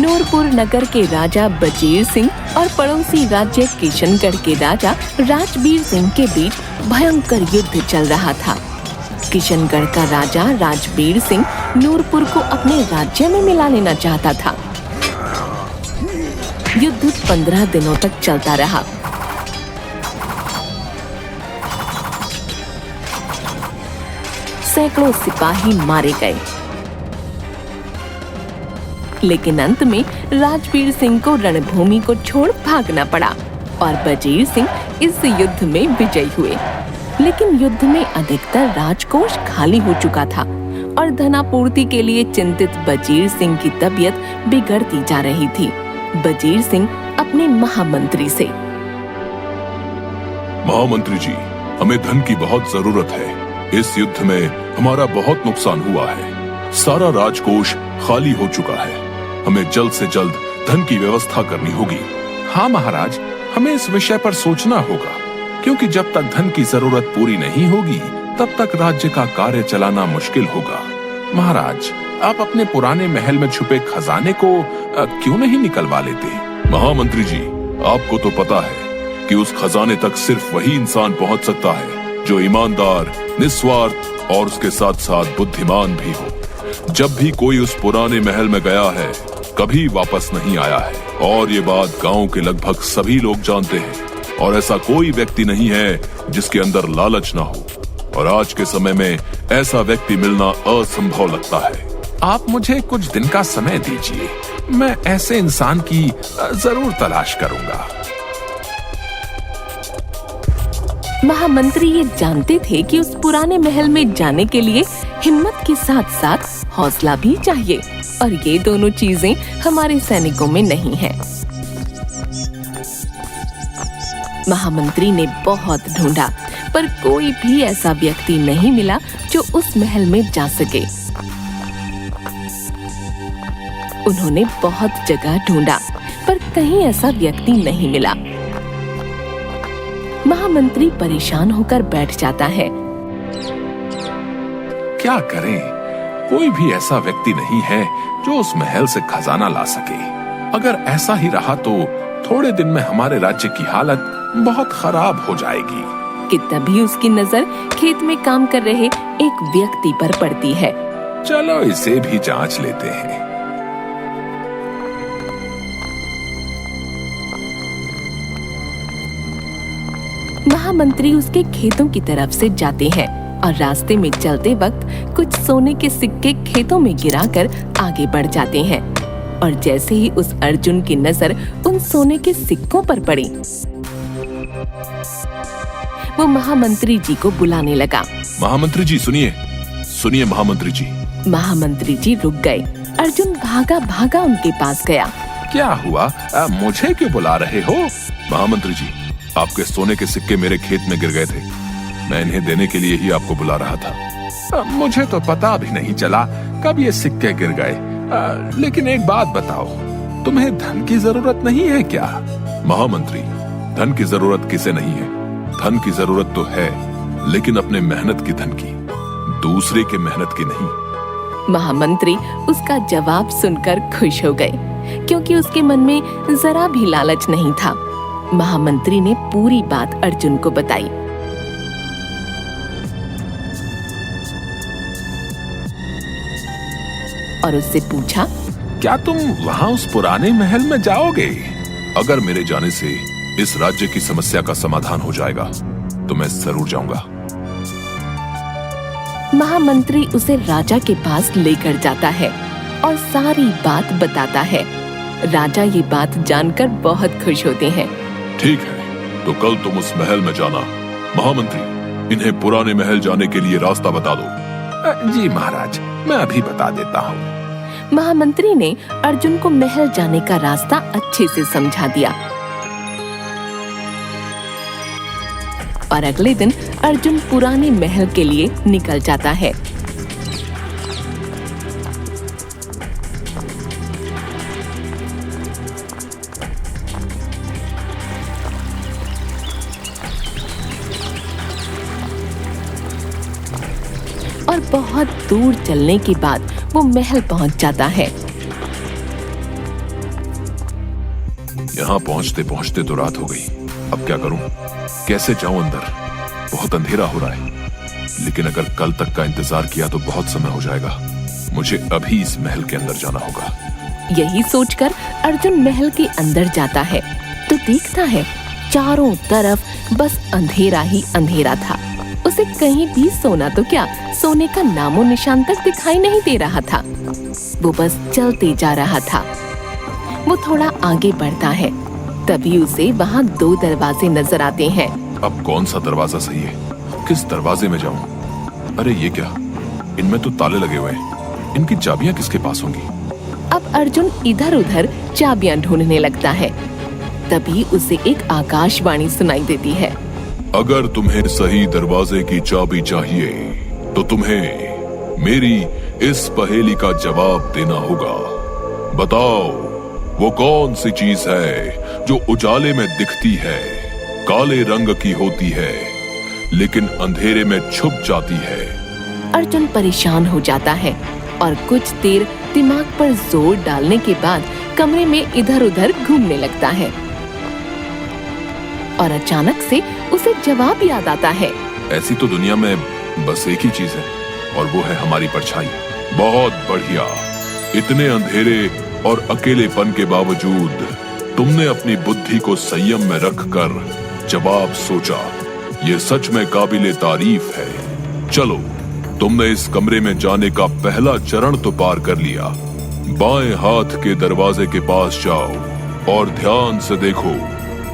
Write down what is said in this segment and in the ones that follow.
नूरपुर नगर के राजा बजीर सिंह और पड़ोसी राज्य किशनगढ़ के राजा राजबीर सिंह के बीच भयंकर युद्ध चल रहा था। किशनगढ़ का राजा राजबीर सिंह नूरपुर को अपने राज्य में मिला लेना चाहता था। युद्ध 15 दिनों तक चलता रहा। सैकड़ों सिपाही मारे गए, लेकिन अंत में राजबीर सिंह को रणभूमि को छोड़ भागना पड़ा और बजीर सिंह इस युद्ध में विजयी हुए। लेकिन युद्ध में अधिकतर राजकोष खाली हो चुका था और धनापूर्ति के लिए चिंतित बजीर सिंह की तबीयत बिगड़ती जा रही थी। बजीर सिंह अपने महामंत्री से, महामंत्री जी, हमें धन की बहुत जरूरत है। इस युद्ध में हमारा बहुत नुकसान हुआ है। सारा राजकोष खाली हो चुका है। हमें जल्द से जल्द धन की व्यवस्था करनी होगी। हाँ महाराज, हमें इस विषय पर सोचना होगा, क्योंकि जब तक धन की जरूरत पूरी नहीं होगी तब तक राज्य का कार्य चलाना मुश्किल होगा। महाराज, आप अपने पुराने महल में छुपे खजाने को क्यों नहीं निकलवा लेते? महामंत्री जी, आपको तो पता है कि उस खजाने तक सिर्फ वही इंसान पहुंच सकता है जो ईमानदार, निस्वार्थ और उसके साथ साथ बुद्धिमान भी हो। जब भी कोई उस पुराने महल में गया है, कभी वापस नहीं आया है, और ये बात गांव के लगभग सभी लोग जानते हैं। और ऐसा कोई व्यक्ति नहीं है जिसके अंदर लालच ना हो, और आज के समय में ऐसा व्यक्ति मिलना असंभव लगता है। आप मुझे कुछ दिन का समय दीजिए, मैं ऐसे इंसान की जरूर तलाश करूंगा। महामंत्री ये जानते थे कि उस पुराने महल में जाने के लिए हिम्मत के साथ साथ हौसला भी चाहिए, और ये दोनों चीजें हमारे सैनिकों में नहीं है। महामंत्री ने बहुत ढूंढा, पर कोई भी ऐसा व्यक्ति नहीं मिला जो उस महल में जा सके। उन्होंने बहुत जगह ढूंढा, पर कहीं ऐसा व्यक्ति नहीं मिला। महामंत्री परेशान होकर बैठ जाता है। क्या करें? कोई भी ऐसा व्यक्ति नहीं है जो उस महल से खजाना ला सके। अगर ऐसा ही रहा तो थोड़े दिन में हमारे राज्य की हालत बहुत खराब हो जाएगी। कि तभी उसकी नजर खेत में काम कर रहे एक व्यक्ति पर पड़ती है। चलो इसे भी जांच लेते हैं। महामंत्री उसके खेतों की तरफ से जाते हैं और रास्ते में चलते वक्त कुछ सोने के सिक्के खेतों में गिराकर आगे बढ़ जाते हैं। और जैसे ही उस अर्जुन की नजर उन सोने के सिक्कों पर पड़ी, वो महामंत्री जी को बुलाने लगा। महामंत्री जी सुनिए, सुनिए महामंत्री जी। महामंत्री जी रुक गए। अर्जुन भागा भागा उनके पास गया। क्या हुआ? मुझे क्यों बुला रहे हो? महामंत्री जी, आपके सोने के सिक्के मेरे खेत में गिर गए थे। मैं इन्हें देने के लिए ही आपको बुला रहा था। मुझे तो पता भी नहीं चला कब ये सिक्के गिर गए। लेकिन एक बात बताओ, तुम्हें धन की जरूरत नहीं है क्या? महामंत्री, धन की जरूरत किसे नहीं है? धन की जरूरत तो है, लेकिन अपने मेहनत की धन की, दूसरे के मेहनत की नहीं। महामंत्री उसका जवाब सुनकर खुश हो गए, क्योंकि उसके मन में जरा भी लालच नहीं था। महामंत्री ने पूरी बात अर्जुन को बताई। और उससे पूछा, क्या तुम वहाँ उस पुराने महल में जाओगे? अगर मेरे जाने से इस राज्य की समस्या का समाधान हो जाएगा तो मैं जरूर जाऊंगा। महामंत्री उसे राजा के पास लेकर जाता है और सारी बात बताता है। राजा ये बात जानकर बहुत खुश होते हैं। ठीक है, तो कल तुम उस महल में जाना। महामंत्री, इन्हें पुराने महल जाने के लिए रास्ता बता दो। जी महाराज, मैं अभी बता देता हूँ। महामंत्री ने अर्जुन को महल जाने का रास्ता अच्छे से समझा दिया। और अगले दिन अर्जुन पुराने महल के लिए निकल जाता है। और बहुत दूर चलने के बाद वो महल पहुंच जाता है। यहाँ पहुंचते पहुंचते तो रात हो गई। अब क्या करूं? कैसे जाऊं अंदर? बहुत अंधेरा हो रहा है। लेकिन अगर कल तक का इंतजार किया तो बहुत समय हो जाएगा। मुझे अभी इस महल के अंदर जाना होगा। यही सोचकर अर्जुन महल के अंदर जाता है तो देखता है चारों तरफ बस अंधेरा ही अंधेरा था। उसे कहीं भी सोना तो क्या, सोने का नामो निशान तक दिखाई नहीं दे रहा था। वो बस चलते जा रहा था। वो थोड़ा आगे बढ़ता है, तभी उसे वहाँ 2 दरवाजे नजर आते हैं। अब कौन सा दरवाजा सही है? किस दरवाजे में जाऊं? अरे ये क्या, इनमें तो ताले लगे हुए हैं। इनकी चाबियां किसके पास होंगी? अब अर्जुन इधर उधर चाबियां ढूंढने लगता है। तभी उसे एक आकाशवाणी सुनाई देती है। अगर तुम्हें सही दरवाजे की चाबी चाहिए तो तुम्हें मेरी इस पहेली का जवाब देना होगा। बताओ, वो कौन सी चीज है जो उजाले में दिखती है, काले रंग की होती है, लेकिन अंधेरे में छुप जाती है? अर्जुन परेशान हो जाता है और कुछ देर दिमाग पर जोर डालने के बाद कमरे में इधर उधर घूमने लगता है और अचानक से उसे जवाब याद आता है। ऐसी तो दुनिया में बस एक ही चीज है और वो है हमारी परछाई। बहुत बढ़िया। इतने अंधेरे और अकेलेपन के बावजूद तुमने अपनी बुद्धि को संयम में रखकर जवाब सोचा। ये सच में काबिले तारीफ है। चलो, तुमने इस कमरे में जाने का पहला चरण तो पार कर लिया। बाएं हाथ के दरवाजे के पास जाओ और ध्यान से देखो,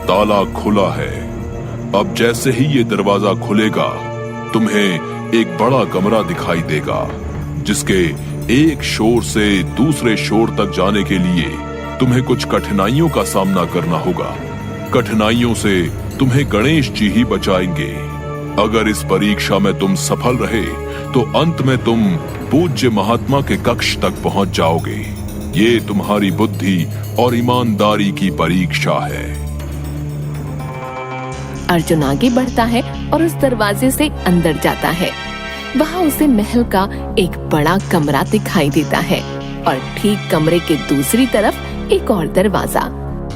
ताला खुला है। अब जैसे ही ये दरवाजा खुलेगा तुम्हें एक बड़ा कमरा दिखाई देगा, जिसके एक शोर से दूसरे शोर तक जाने के लिए तुम्हें कुछ कठिनाइयों का सामना करना होगा। कठिनाइयों से तुम्हें गणेश जी ही बचाएंगे। अगर इस परीक्षा में तुम सफल रहे तो अंत में तुम पूज्य महात्मा के कक्ष तक पहुंच जाओगे। ये तुम्हारी बुद्धि और ईमानदारी की परीक्षा है। अर्जुन आगे बढ़ता है और उस दरवाजे से अंदर जाता है। वहाँ उसे महल का एक बड़ा कमरा दिखाई देता है और ठीक कमरे के दूसरी तरफ एक और दरवाजा।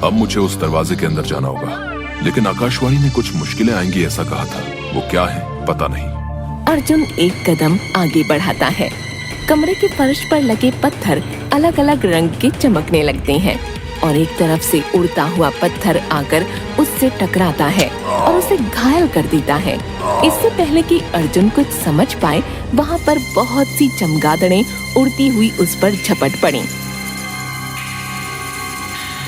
अब मुझे उस दरवाजे के अंदर जाना होगा, लेकिन आकाशवाणी ने कुछ मुश्किलें आएंगी ऐसा कहा था। वो क्या है पता नहीं। अर्जुन एक कदम आगे बढ़ाता है। कमरे के फर्श पर लगे पत्थर अलग अलग रंग के चमकने लगते हैं और एक तरफ से उड़ता हुआ पत्थर आकर उससे टकराता है और उसे घायल कर देता है। इससे पहले कि अर्जुन कुछ समझ पाए, वहाँ पर बहुत सी चमगादड़ें उड़ती हुई उस पर झपट पड़ी।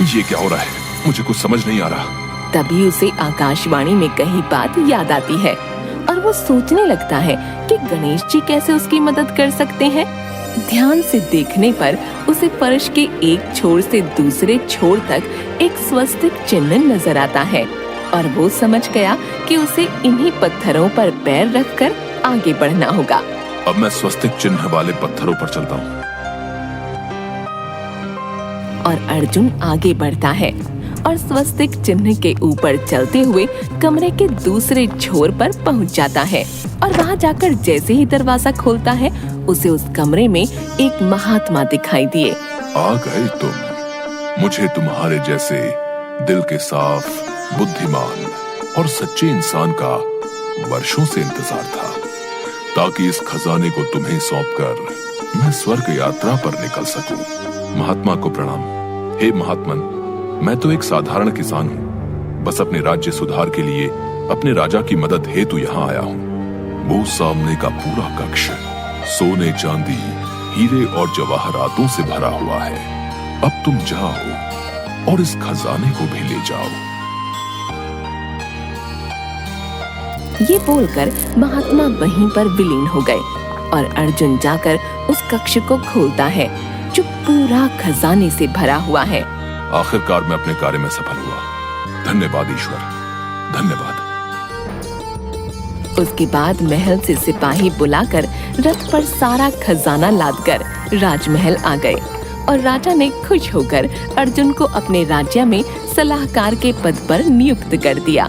ये क्या हो रहा है? मुझे कुछ समझ नहीं आ रहा। तभी उसे आकाशवाणी में कही बात याद आती है और वो सोचने लगता है कि गणेश जी कैसे उसकी मदद कर सकते हैं। ध्यान से देखने पर उसे फर्श के एक छोर से दूसरे छोर तक एक स्वस्तिक चिन्ह नजर आता है और वो समझ गया कि उसे इन्हीं पत्थरों पर पैर रखकर आगे बढ़ना होगा। अब मैं स्वस्तिक चिन्ह वाले पत्थरों पर चलता हूँ। और अर्जुन आगे बढ़ता है और स्वस्तिक चिन्ह के ऊपर चलते हुए कमरे के दूसरे छोर पर पहुंच जाता है और वहां जाकर जैसे ही दरवाजा खोलता है उसे उस कमरे में एक महात्मा दिखाई दिए। आ गए तुम। मुझे तुम्हारे जैसे दिल के साफ, बुद्धिमान और सच्चे इंसान का वर्षों से इंतजार था, ताकि इस खजाने को तुम्हें सौंपकर मैं स्वर्ग यात्रा पर निकल सकूं। महात्मा को प्रणाम। हे महात्मन, मैं तो एक साधारण किसान हूँ। बस अपने राज्य सुधार के लिए अपने राजा की मदद हेतु यहाँ आया हूँ। वो सामने का पूरा कक्ष सोने, चांदी, हीरे और जवाहरातों से भरा हुआ है। अब तुम जाओ और इस खजाने को भी ले जाओ। ये बोलकर महात्मा वहीं पर विलीन हो गए और अर्जुन जाकर उस कक्ष को खोलता है जो पूरा खजाने से भरा हुआ है। आखिरकार मैं अपने कार्य में सफल हुआ। धन्यवाद ईश्वर, धन्यवाद। उसके बाद महल से सिपाही बुलाकर रथ पर सारा खजाना लादकर राजमहल आ गए और राजा ने खुश होकर अर्जुन को अपने राज्य में सलाहकार के पद पर नियुक्त कर दिया।